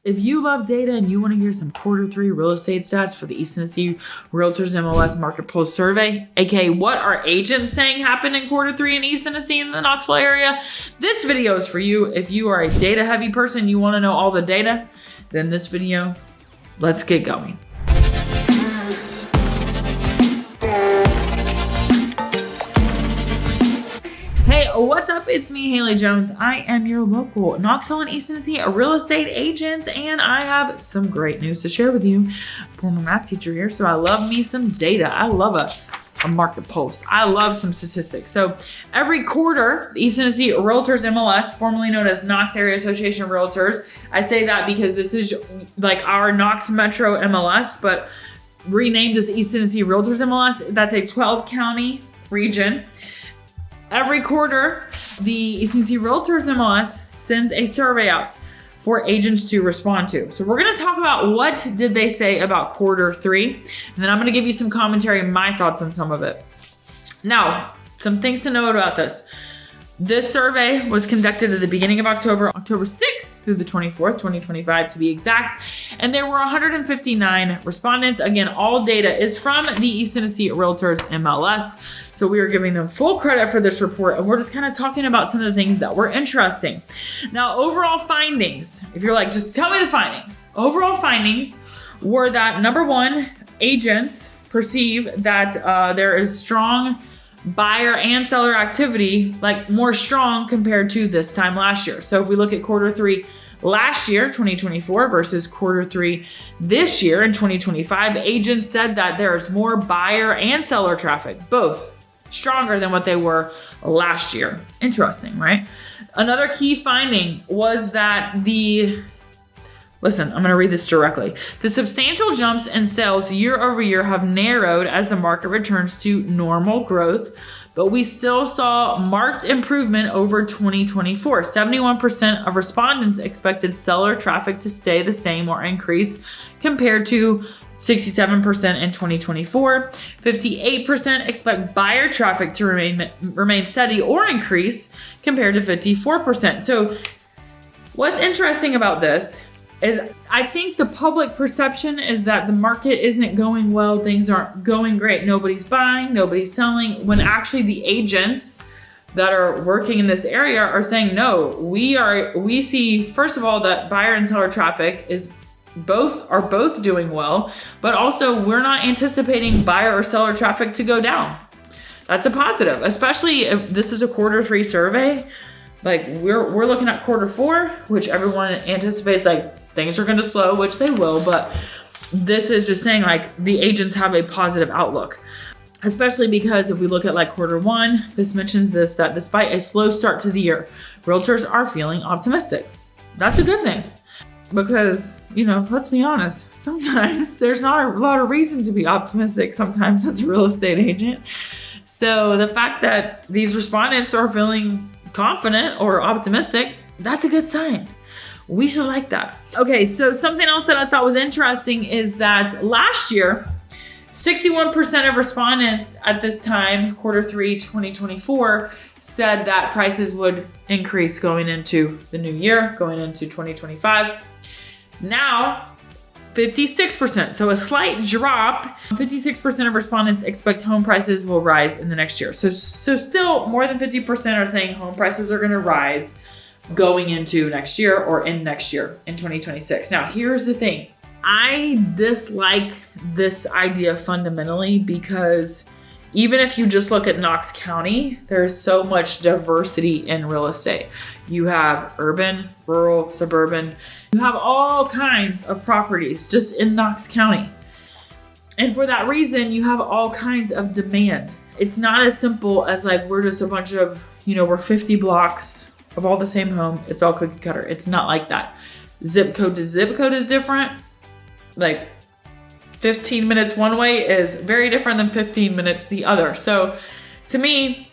If you love data and you want to hear some Q3 real estate stats for the East Tennessee Realtors MLS Market Pulse Survey, aka what are agents saying happened in Q3 in East Tennessee in the Knoxville area, this video is for you. If you are a data heavy person, you want to know all the data, then this video, let's get going. Hey, what's up? It's me, Haley Jones. I am your local Knoxville and East Tennessee real estate agent, and I have some great news to share with you. Former math teacher here, so I love me some data. I love a market pulse. I love some statistics. So every quarter, the East Tennessee Realtors MLS, formerly known as Knox Area Association Realtors, I say that because this is like our Knox Metro MLS, but renamed as East Tennessee Realtors MLS. That's a 12-county region. Every quarter, the East Tennessee Realtors MLS sends a survey out for agents to respond to. So we're going to talk about what did they say about Q3, and then I'm going to give you some commentary and my thoughts on some of it. Now, some things to know about this. This survey was conducted at the beginning of October 6th through the 24th, 2025 to be exact. And there were 159 respondents. Again, all data is from the East Tennessee Realtors MLS. So we are giving them full credit for this report. And we're just kind of talking about some of the things that were interesting. Now, overall findings, if you're like, just tell me the findings. Overall findings were that number one, agents perceive that there is strong buyer and seller activity, like more strong compared to this time last year. So if we look at Q3 last year, 2024 versus Q3 this year in 2025, agents said that there's more buyer and seller traffic, both stronger than what they were last year. Interesting, right? Another key finding was that listen, I'm going to read this directly. The substantial jumps in sales year over year have narrowed as the market returns to normal growth, but we still saw marked improvement over 2024. 71% of respondents expected seller traffic to stay the same or increase compared to 67% in 2024. 58% expect buyer traffic to remain steady or increase compared to 54%. So what's interesting about this is I think the public perception is that the market isn't going well, things aren't going great, nobody's buying, nobody's selling, when actually the agents that are working in this area are saying, no, we see, first of all, that buyer and seller traffic are both doing well, but also we're not anticipating buyer or seller traffic to go down. That's a positive, especially if this is a Q3 survey. Like we're looking at Q4, which everyone anticipates like things are going to slow, which they will, but this is just saying like the agents have a positive outlook, especially because if we look at like Q1, this mentions that despite a slow start to the year, realtors are feeling optimistic. That's a good thing because, let's be honest, sometimes there's not a lot of reason to be optimistic sometimes as a real estate agent. So the fact that these respondents are feeling confident or optimistic, that's a good sign. We should like that. Okay, so something else that I thought was interesting is that last year, 61% of respondents at this time, Q3 2024, said that prices would increase going into the new year, going into 2025. Now, 56%, so a slight drop. 56% of respondents expect home prices will rise in the next year. So still more than 50% are saying home prices are going to rise going into next year or in next year in 2026. Now, here's the thing. I dislike this idea fundamentally because even if you just look at Knox County, there's so much diversity in real estate. You have urban, rural, suburban. You have all kinds of properties just in Knox County. And for that reason, you have all kinds of demand. It's not as simple as like we're just a bunch of, we're 50 blocks of all the same home. It's all cookie cutter. It's not like that. Zip code to zip code is different. Like 15 minutes one way is very different than 15 minutes the other. So to me,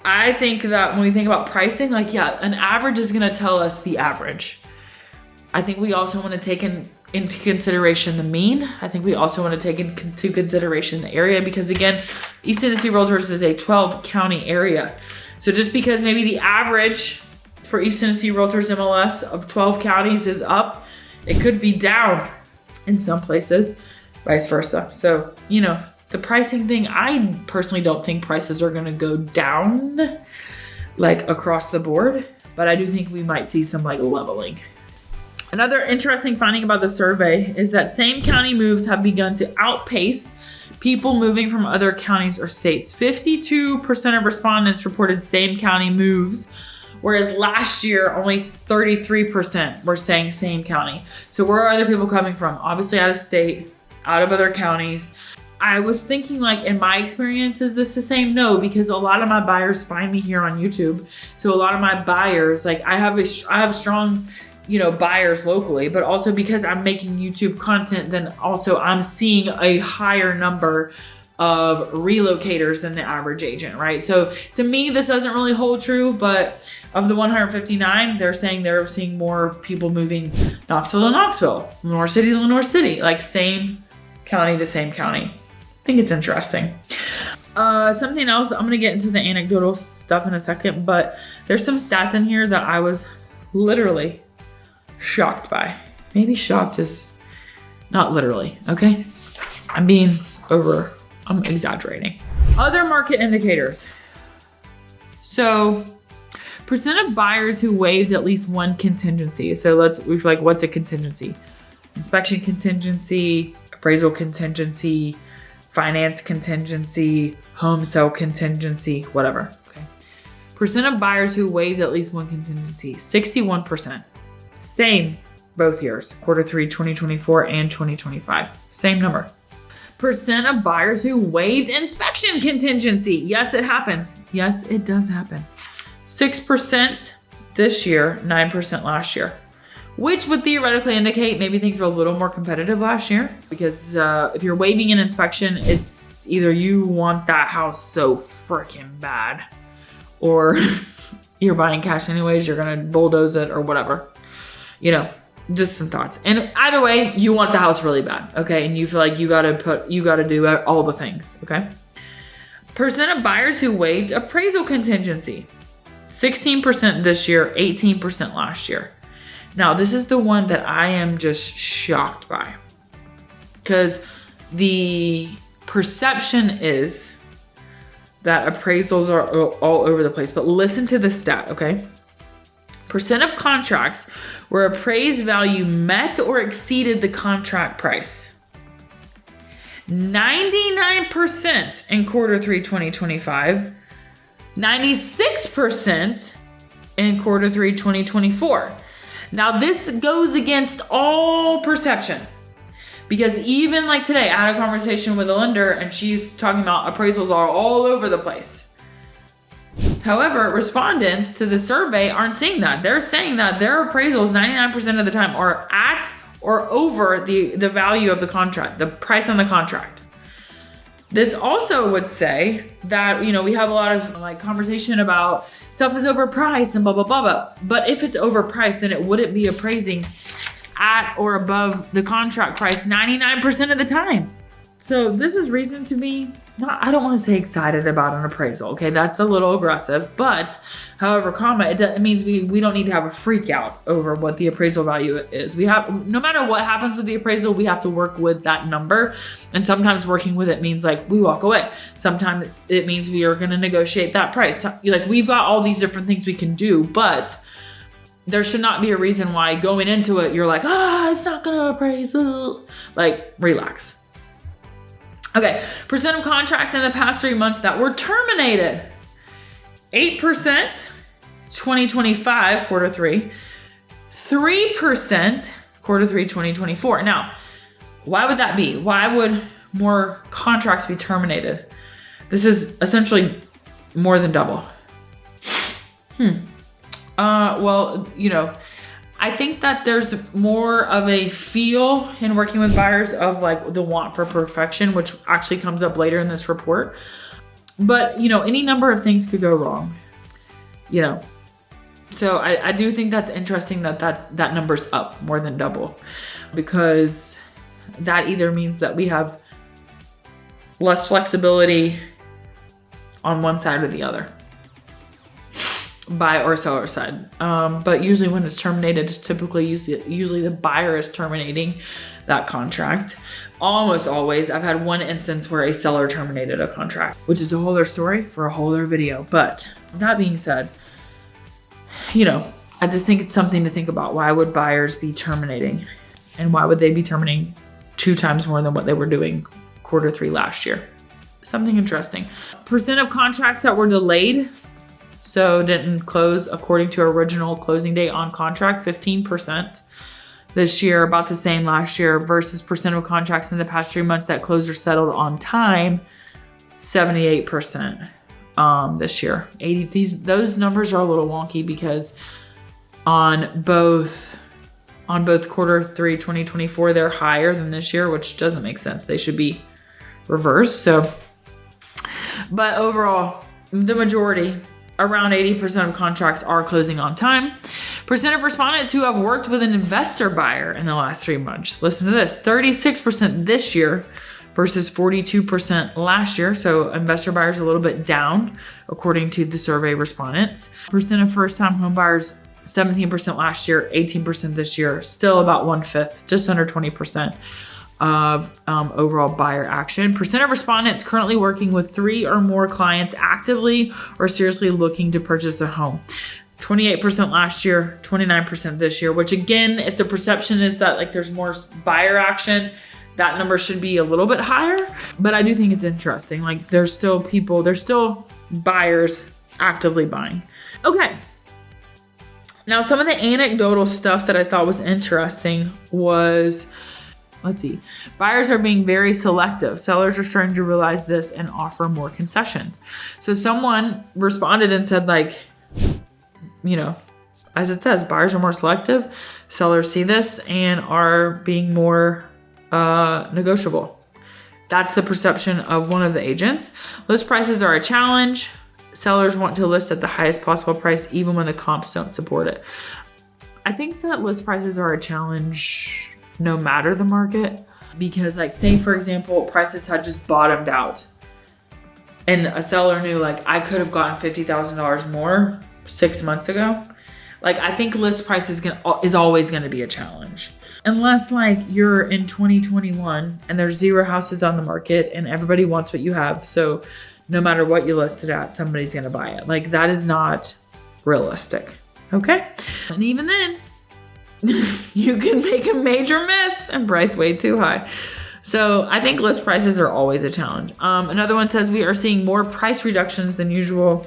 I think that when we think about pricing, like, yeah, an average is going to tell us the average. I think we also want to take into consideration the mean. I think we also want to take into consideration the area because, again, East Tennessee Realtors is a 12-county area. So just because maybe the average for East Tennessee Realtors MLS of 12 counties is up, It could be down in some places, vice versa. So, the pricing thing, I personally don't think prices are going to go down like across the board, but I do think we might see some like leveling. Another interesting finding about the survey is that same county moves have begun to outpace people moving from other counties or states. 52% of respondents reported same county moves, whereas last year only 33% were saying same county. So where are other people coming from? Obviously out of state, out of other counties. I was thinking, like, in my experience, is this the same? No, because a lot of my buyers find me here on YouTube. So a lot of my buyers, like, I have strong, buyers locally, but also because I'm making YouTube content, then also I'm seeing a higher number of relocators than the average agent, right? So to me, this doesn't really hold true, but of the 159, they're saying they're seeing more people moving Knoxville to Knoxville, North City to North City, like same county to same county. I think it's interesting. Something else, I'm going to get into the anecdotal stuff in a second, but there's some stats in here that I was literally shocked by. Maybe shocked is not literally, okay? I'm exaggerating. Other market indicators. So, percent of buyers who waived at least one contingency. So what's a contingency? Inspection contingency, appraisal contingency, finance contingency, home sale contingency, whatever. Okay. Percent of buyers who waived at least one contingency, 61%. Same both years, quarter 3, 2024 and 2025. Same number. Percent of buyers who waived inspection contingency. Yes, it happens. Yes, it does happen. 6% this year, 9% last year. Which would theoretically indicate maybe things were a little more competitive last year, because if you're waiving an inspection, it's either you want that house so freaking bad, or you're buying cash anyways, you're gonna bulldoze it or whatever. Just some thoughts. And either way, you want the house really bad, okay? And you feel like you gotta do all the things, okay? Percent of buyers who waived appraisal contingency, 16% this year, 18% last year. Now, this is the one that I am just shocked by, because the perception is that appraisals are all over the place. But listen to this stat, okay? Percent of contracts where appraised value met or exceeded the contract price. 99% in quarter 3, 2025. 96% in quarter 3, 2024. Now, this goes against all perception, because even like today, I had a conversation with a lender and she's talking about appraisals are all over the place. However, respondents to the survey aren't seeing that. They're saying that their appraisals 99% of the time are at or over the value of the contract, the price on the contract. This also would say that, we have a lot of like conversation about stuff is overpriced and blah, blah, blah, blah. But if it's overpriced, then it wouldn't be appraising at or above the contract price 99% of the time. So this is reason to be, I don't want to say excited about an appraisal. Okay, that's a little aggressive, but however, it means we don't need to have a freak out over what the appraisal value is. No matter what happens with the appraisal, we have to work with that number. And sometimes working with it means like we walk away. Sometimes it means we are going to negotiate that price. Like we've got all these different things we can do, but there should not be a reason why going into it, you're like, it's not going to appraise. Like, relax. Okay, percent of contracts in the past 3 months that were terminated. 8%, 2025, quarter 3. 3%, quarter 3, 2024. Now, why would that be? Why would more contracts be terminated? This is essentially more than double. Well, I think that there's more of a feel in working with buyers of like the want for perfection, which actually comes up later in this report. But, any number of things could go wrong, So I do think that's interesting that number's up more than double, because that either means that we have less flexibility on one side or the other. buy or seller side. But usually when it's terminated, it's typically usually the buyer is terminating that contract. Almost always, I've had one instance where a seller terminated a contract, which is a whole other story for a whole other video. But that being said, I just think it's something to think about. Why would buyers be terminating? And why would they be terminating 2 times more than what they were doing Q3 last year? Something interesting. Percent of contracts that were delayed, so didn't close according to original closing date on contract, 15% this year, about the same last year, versus percent of contracts in the past 3 months that closed or settled on time, 78% this year. Those numbers are a little wonky because on both Q3 2024, they're higher than this year, which doesn't make sense. They should be reversed. But overall, the majority, around 80% of contracts are closing on time. Percent of respondents who have worked with an investor buyer in the last 3 months. Listen to this, 36% this year versus 42% last year. So investor buyers a little bit down according to the survey respondents. Percent of first-time home buyers, 17% last year, 18% this year, still about 1/5, just under 20% of overall buyer action. Percent of respondents currently working with 3 or more clients actively or seriously looking to purchase a home. 28% last year, 29% this year, which again, if the perception is that like there's more buyer action, that number should be a little bit higher. But I do think it's interesting. Like there's still buyers actively buying. Okay. Now, some of the anecdotal stuff that I thought was interesting was, let's see, buyers are being very selective. Sellers are starting to realize this and offer more concessions. So someone responded and said as it says, buyers are more selective. Sellers see this and are being more negotiable. That's the perception of one of the agents. List prices are a challenge. Sellers want to list at the highest possible price, even when the comps don't support it. I think that list prices are a challenge no matter the market, because say for example, prices had just bottomed out and a seller knew I could have gotten $50,000 more 6 months ago. I think list price is always going to be a challenge. Unless you're in 2021 and there's 0 houses on the market and everybody wants what you have. So no matter what you list it at, somebody's going to buy it. That is not realistic. Okay. And even then, you can make a major miss and price way too high. So I think list prices are always a challenge. Another one says we are seeing more price reductions than usual.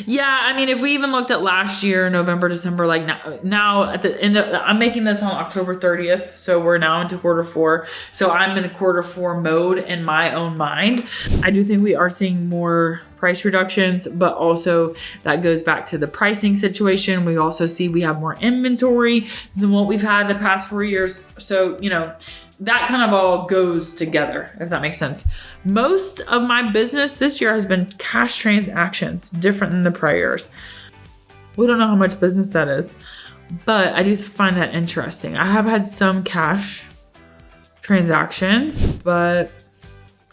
Yeah, I mean, if we even looked at last year, November, December, now at the end of, I'm making this on October 30th. So we're now into Q4. So I'm in a Q4 mode in my own mind. I do think we are seeing more price reductions, but also that goes back to the pricing situation. We also see we have more inventory than what we've had the past 4 years. So, that kind of all goes together, if that makes sense. Most of my business this year has been cash transactions, different than the prior years. We don't know how much business that is, but I do find that interesting. I have had some cash transactions, but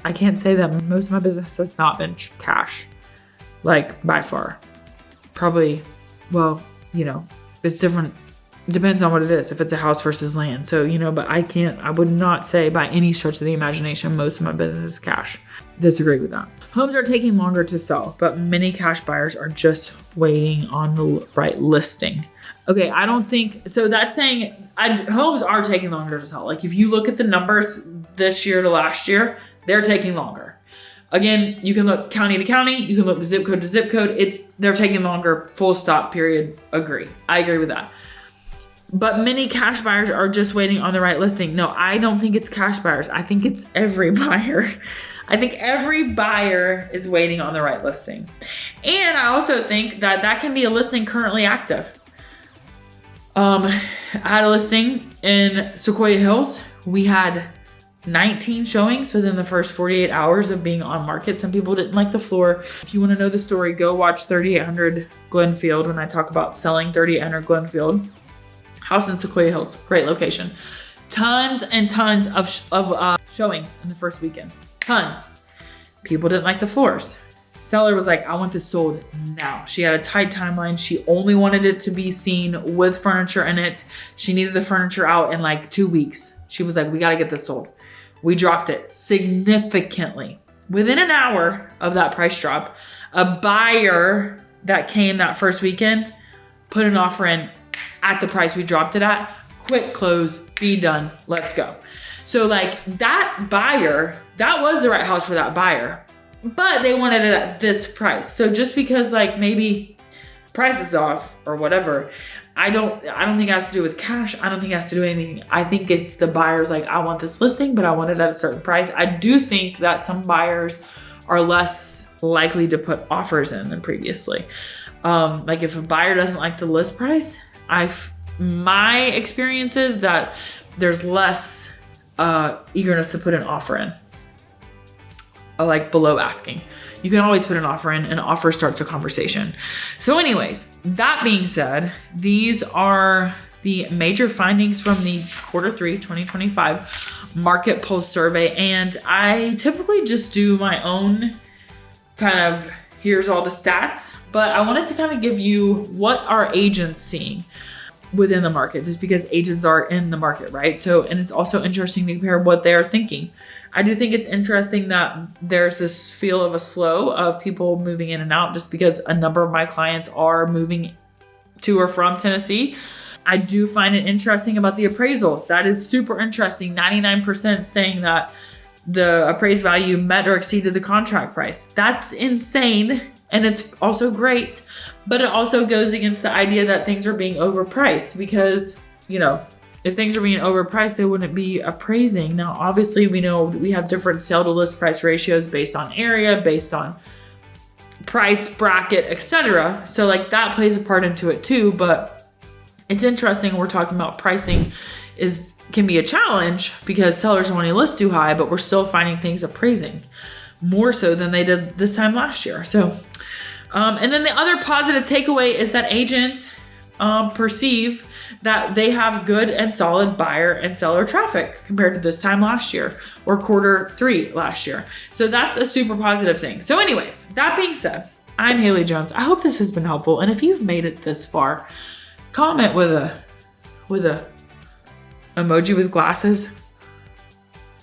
I can't say that most of my business has not been cash, by far. Probably, it's different. It depends on what it is, if it's a house versus land. So, but I would not say by any stretch of the imagination, most of my business is cash. Disagree with that. Homes are taking longer to sell, but many cash buyers are just waiting on the right listing. Okay, I don't think, so that's saying homes are taking longer to sell. If you look at the numbers this year to last year, they're taking longer. Again, you can look county to county, you can look zip code to zip code. They're taking longer, full stop, period. Agree. I agree with that. But many cash buyers are just waiting on the right listing. No, I don't think it's cash buyers. I think it's every buyer. I think every buyer is waiting on the right listing. And I also think that can be a listing currently active. I had a listing in Sequoia Hills. We had 19 showings within the first 48 hours of being on market. Some people didn't like the floor. If you want to know the story, go watch 3800 Glenfield when I talk about selling 3800 Glenfield. House in Sequoia Hills, great location. Tons and tons of showings in the first weekend. Tons. People didn't like the floors. Seller was like, I want this sold now. She had a tight timeline. She only wanted it to be seen with furniture in it. She needed the furniture out in like 2 weeks. She was like, we got to get this sold. We dropped it significantly. Within an hour of that price drop, a buyer that came that first weekend put an offer in at the price we dropped it at. Quick close, be done, let's go. So like that buyer, that was the right house for that buyer. But they wanted it at this price. So just because like maybe price is off or whatever, I don't think it has to do with cash. I don't think it has to do anything. I think it's the buyer's like, I want this listing, but I want it at a certain price. I do think that some buyers are less likely to put offers in than previously. Like if a buyer doesn't like the list price, my experience is that there's less eagerness to put an offer in. Like below asking. You can always put an offer in. An offer starts a conversation. So anyways, that being said, these are the major findings from the Q3 2025 market pulse survey. And I typically just do my own kind of, here's all the stats, but I wanted to kind of give you what are agents seeing within the market, just because agents are in the market, right? So, and it's also interesting to compare what they are thinking. I do think it's interesting that there's this feel of a slow of people moving in and out, just because a number of my clients are moving to or from Tennessee. I do find it interesting about the appraisals. That is super interesting. 99% saying that the appraised value met or exceeded the contract price. That's insane. And it's also great, but it also goes against the idea that things are being overpriced, because, you know, if things are being overpriced, they wouldn't be appraising. Now, obviously, we know we have different sale to list price ratios based on area, based on price bracket, etc. So like that plays a part into it too, but it's interesting. We're talking about pricing can be a challenge because sellers don't want to list too high, but we're still finding things appraising more so than they did this time last year. So, and then the other positive takeaway is that agents perceive that they have good and solid buyer and seller traffic compared to this time last year or Q3 last year. So that's a super positive thing. So anyways, that being said, I'm Haley Jones. I hope this has been helpful. And if you've made it this far, comment with a emoji with glasses,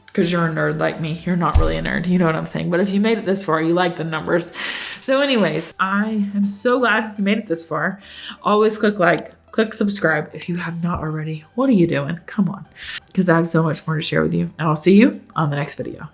because you're a nerd like me. You're not really a nerd, you know what I'm saying? But if you made it this far, you like the numbers. So anyways, I am so glad you made it this far. Always click like, click subscribe if you have not already. What are you doing? Come on, because I have so much more to share with you. And I'll see you on the next video.